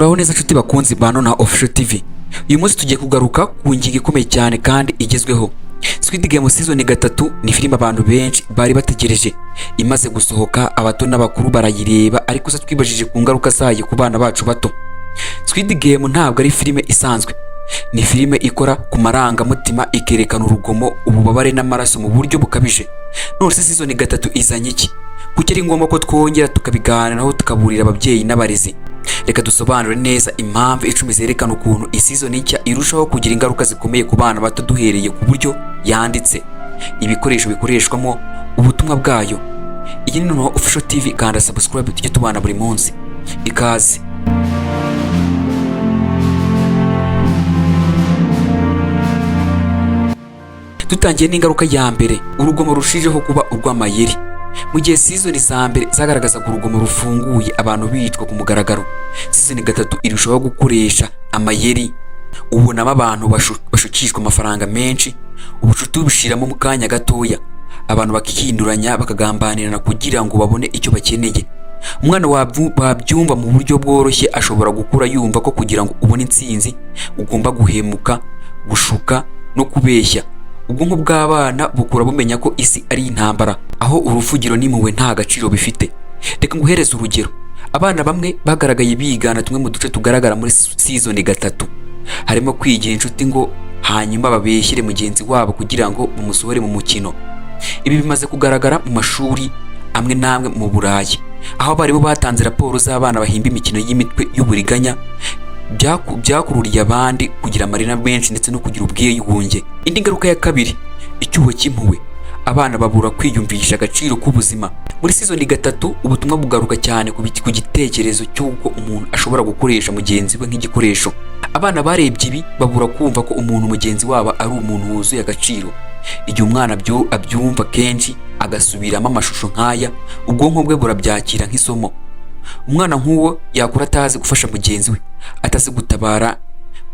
Muraho neza nshuti bakunzi ba Nona Official TV. Uyu munsi tugiye kugaruka ku ngingo ikomeye cyane kandi igezweho. Squid Game season 3 ni filime abantu benshi bari bategereje. Imaze gusohoka abato n'abakuru barayireba ariko se twibajije ku ngaruka zayo ku bana bacu bato. Squid Game ntabwo ari filime isanzwe. Ni filime ikora ku maranga mutima ikerekana urugomo, ububabare n'amaraso mu buryo bukabije. None se season 3 izanye iki? Kuki ari ngombwa ko twongera tukabiganiraho tukaburira ababyeyi n'abarezi? Reka dusobanure neza impamvu 10 zerekana ukuntu season nshya irushaho kugira ingaruka zikomeye ku bana bato duhereye ku buryo yanditse, ibikoresho bikoreshwamo, ubutumwa bwayo. Iyi ni Nona Official TV, kanda subscribe tujye tubana buri munsi. Ikaze. Tutangiye n'ingaruka ya mbere, urugomo rushijeho kuba urw'amayeri. Mu gihe season za mbere zagaragazaga urugomo rufunguye abantu bicwa ku mugaragaro, season 3 irushaho gukoresha amayeri. Ubonamo abantu bashukishwa amafaranga menshi, ubucuti bushiramo mu kanya gatoya, abantu bakihinduranya bakagambanirana kugira ngo babone icyo bakeneye. Umwana wabyumva mu buryo bworoshye ashobora gukura yumva ko kugira ngo ubone intsinzi ugomba guhemuka, gushuka no kubeshya. Ubwonko bw'abana bukura bumenya ko isi ari intambara, aho urufugiro n'impuhwe nta gaciro bifite. Reka nguhereze urugero. Abana bamwe bagaragaye bigana tumwe mu duce tugaragara muri season 3. Harimo kwigira inshuti ngo hanyuma babeshyire mugenzi wabo kugira ngo umusohore mu mukino. Ibi bimaze kugaragara mu mashuri amwe namwe mu Burayi, aho bari bo batanze raporo z'abana bahimba imikino y'imitwe y'uburiganya, byakururiye abandi kugira amarira menshi ndetse no kugira ubwiyunge. Indi ngaruka ya kabiri, icyuho cy'impuhwe. Abana babura kwiyumvisha agaciro k'ubuzima. Muri season 3 ubutumwa bugaruka cyane ku gitekerezo cy'uko umuntu ashobora gukoresha mugenzi we nk'igikoresho. Abana barebye ibi babura kumva ko umuntu mugenzi wabo ari umuntu wuzuye agaciro. Igihe umwana abyumva kenshi agasubiramo amashusho nk'aya, ubwonko bwe burabyakira nk'isomo. Umwana nk'uwo yakura atazi gufasha mugenzi we, atazi gutabara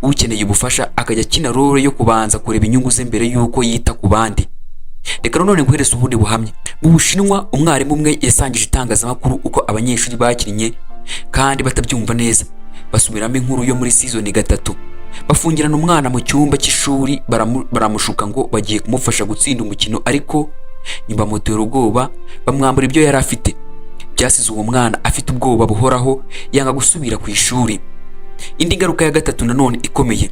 ukeneye ubufasha, akajya akina role yo kubanza kureba inyungu ze mbere yuko yita ku bandi. Reka none nguhereze ubundi buhamya. Mu Bushinwa umwarimu umwe yasangije itangazamakuru uko abanyeshuri bakinnye kandi batabyumva neza, basubiramo inkuru yo muri season 3. Bafungirana umwana mu cyumba cy'ishuri, baramushuka ngo bagiye kumufasha gutsinda umukino, ariko nyuma bamutera ubwoba bamwambura ibyo yari afite. Byasize uwo mwana afite ubwoba buhoraho, yanga gusubira ku ishuri. Indi ngaruka ya gatatu nanone ikomeye,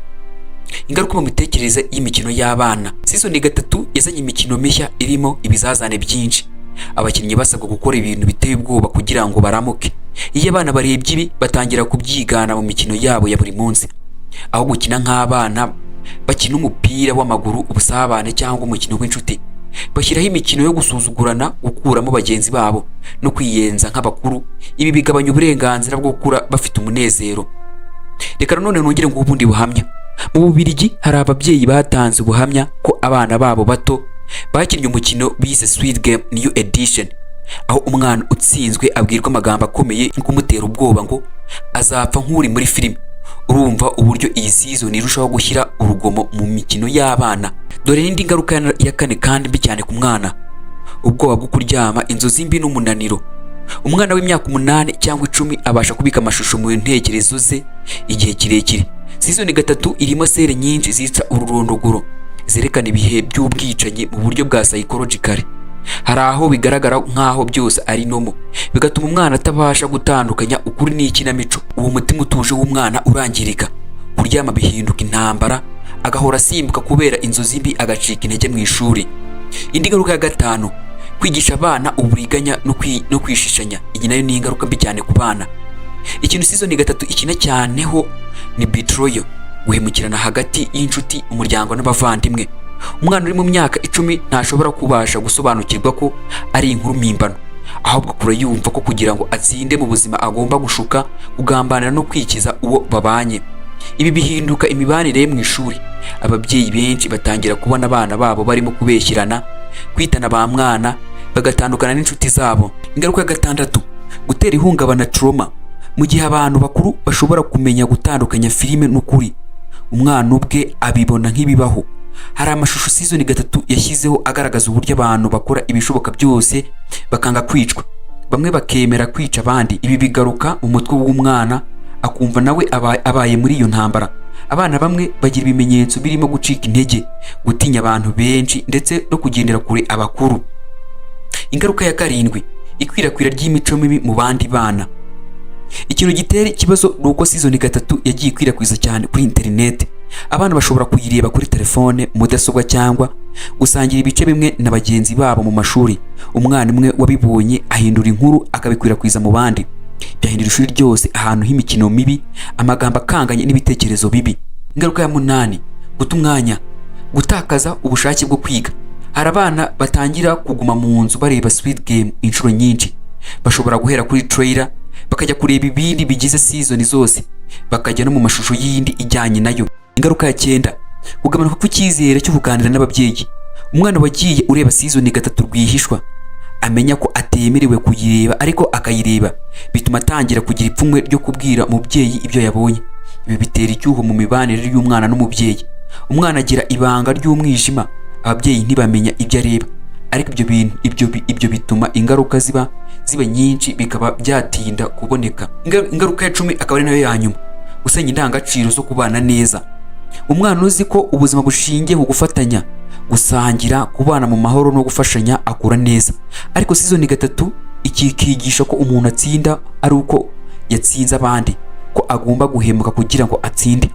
ingaruka mu mitekerereze y'imikino y'abana. Season 3 yazanye imikino mishya irimo ibizazane byinshi. Abakinnyi basabwa gukora ibintu biteye ubwoba kugira ngo baramuke. Iyo abana barebye ibi batangira kubyigana mu mikino yabo ya buri munsi. Aho gukina nk'abana bakina umupira w'amaguru, ubusabane cyangwa umukino w'inshuti, bashyiraho imikino yo gusuzugurana, gukuramo bagenzi babo no kwiyenza nk'abakuru. Ibi bigabanya uburenganzira bwo gukura bafite umunezero. Reka none nongere ngo ubundi buhamya. Mu Bubiligi hari ababyeyi batanze ubuhamya ko abana babo bato bakinnye umukino bise Squid Game New Edition, aho umwana utsinzwe abwirwa amagambo akomeye kumutera ubwoba ngo azapfa nk'uri muri filime. Urumva uburyo iyi season irushaho gushyira urugomo mu mikino y'abana. Dore n'indi ngaruka ya kane kandi mbi cyane ku mwana, ubwoba bwo kuryama, inzozi mbi n'umunaniro. Umwana w'imyaka 8 cyangwa 10 abasha kubika amashusho mu ntekerezo ze igihe kirekire. Season 3 irimo sere nyinshi zica ururondogoro, zerekana ibihe by'ubwicanyi mu buryo bwa psychological. Hari aho bigaragara nk'aho byose ari nomo, bigatuma umwana atabasha gutandukanya ukuri n'ikinamico. Uwo mutima utuje w'umwana urangirika, kuryama bihinduka intambara, agahora asimbuka kubera inzozi mbi, agacika intege mu ishuri. Indi ngaruka ya gatanu, kwigisha abana uburiganya no kwishishanya. Iyi nayo ni ingaruka mbi cyane ku bana. Ikintu season 3 ikina cyaneho ni betrayal, guhemukirana hagati y'inshuti, umuryango n'abavandimwe. Umwana uri mu myaka 10 ntashobora kubasha gusobanukirwa ko ari inkuru mpimbano, ahubwo akura yumva ko kugira ngo atsinde mu buzima agomba gushuka, kugambanira no kwikiza uwo babanye. Ibi bihinduka imibanire mu ishuri. Ababyeyi benshi batangira kubona abana babo barimo kubeshyirana, kwitana ba mwana, bagatandukana n'inshuti zabo. Ingaruka ya gatandatu, gutera ihungabana trauma. Mu gihe abantu bakuru bashobora kumenya gutandukanya filime n'ukuri, umwana ubwe abibona nk'ibibaho. Hari amashusho season 3 yashyizeho agaragaza uburyo abantu bakora ibishoboka byose bakanga kwicwa, bamwe bakemera kwica abandi. Ibi bigaruka mu mutwe w'umwana, akumva nawe abaye muri iyo ntambara. Abana bamwe bagira ibimenyetso birimo gucika intege, gutinya abantu benshi ndetse no kugendera kure abakuru. Ingaruka ya 7: ikwirakwira ry'imico mibi mu bandi bana. Ikintu gitera ikibazo nuko season 3 yagiye ikwirakwiza cyane kuri internet. Abana bashobora kuyireba kuri telefone, mudasobwa cyangwa gusangira ibice bimwe na bagenzi babo mu mashuri. Umwana umwe wabibonye ahindura inkuru akabikwirakwiza mu bandi. Byahindura ishuri ryose ahantu h'imikino mibi, amagambo akanganye n'ibitekerezo bibi. Ingaruka ya 8: guta umwanya, gutakaza ubushake bwo kwiga. Hari abana batangira kuguma mu nzu bareba Squid Game inshuro nyinshi. Bashobora guhera kuri trailer bakajya kureba ibindi bigize season zose, bakajya no mu mashusho y'indi ijyanye nayo. Ingaruka ya 9: kugabanuka kw'icyizere cyo kuganira n'ababyeyi. Umwana wagiye ureba season 3 rwihishwa amenya ko atemerewe kuyireba ariko akayireba, bituma atangira kugira ipfunwe ryo kubwira umubyeyi ibyo yabonye. Ibi bitera icyuho mu mibanire y'umwana n'umubyeyi. Umwana agira ibanga ry'umwijima, ababyeyi ntibamenya ibyo areba, ariko ibyo bituma ingaruka ziba nyinshi, bikaba byatinda kuboneka. Ingaruka ya 10 akaba ari nayo ya nyuma: gusenya indangagaciro zo kubana neza. Umwana uzi ko ubuzima bushingiye ku gufatanya, gusangira, kubana mu mahoro no gufashanya akura neza. Ariko season 3 ikigisha ko umuntu atsinda ari uko yatsinze abandi, ko agomba guhemuka kugira ngo atsinde.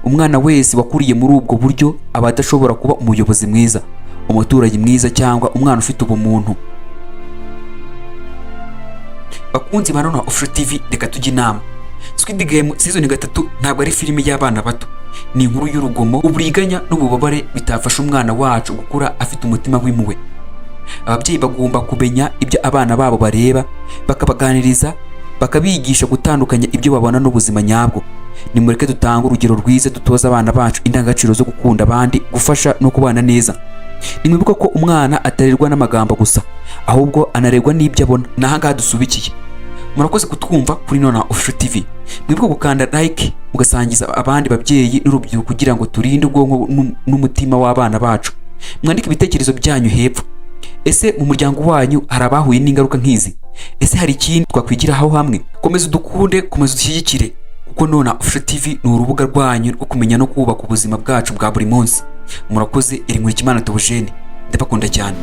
Umwana wese wakuriye muri ubwo buryo aba adashobora kuba umuyobozi mwiza, umuturage mwiza cyangwa umwana ufite ubumuntu. Bakunzi ba Nona Official TV, reka tujye inama. Squid Game season 3 ntabwo ari filime y'abana bato. Ni inkuru y'urugomo, uburiganya n'ububabare bitafasha umwana wacu gukura afite umutima w'impuhwe. Ababyeyi bagomba kumenya ibyo abana babo bareba, bakabaganiriza, bakabigisha gutandukanya ibyo babona n'ubuzima nyabwo. Nimureke dutanga urugero rwiza, dutoza abana bacu indangagaciro zo gukunda abandi, gufasha no kubana neza. Nimwibuka ko umwana atarerwa n'amagambo gusa, ahubwo anarerwa n'ibyo abona. Nahangaha dusubikiye. Murakoze kutwumva kuri Nona Official TV. Mwibuka gukanda like, mugasangiza abandi babyeyi n'urubyiruko kugira ngo turinde ubwonko n'umutima w'abana bacu. Mwandike ibitekerezo byanyu hepfo. Ese mu muryango wanyu hari abahuye n'ingaruka nk'izi? Ese hari ikindi twakwigiraho hamwe? Komeza udukunde, komeza udushyigikire, kuko Nona Official TV ni urubuga rwanyu rwo kumenya no kubaka ubuzima bwacu bwa buri munsi. Murakoze. Iri Nkurikimanana Theogene, ndabakunda cyane.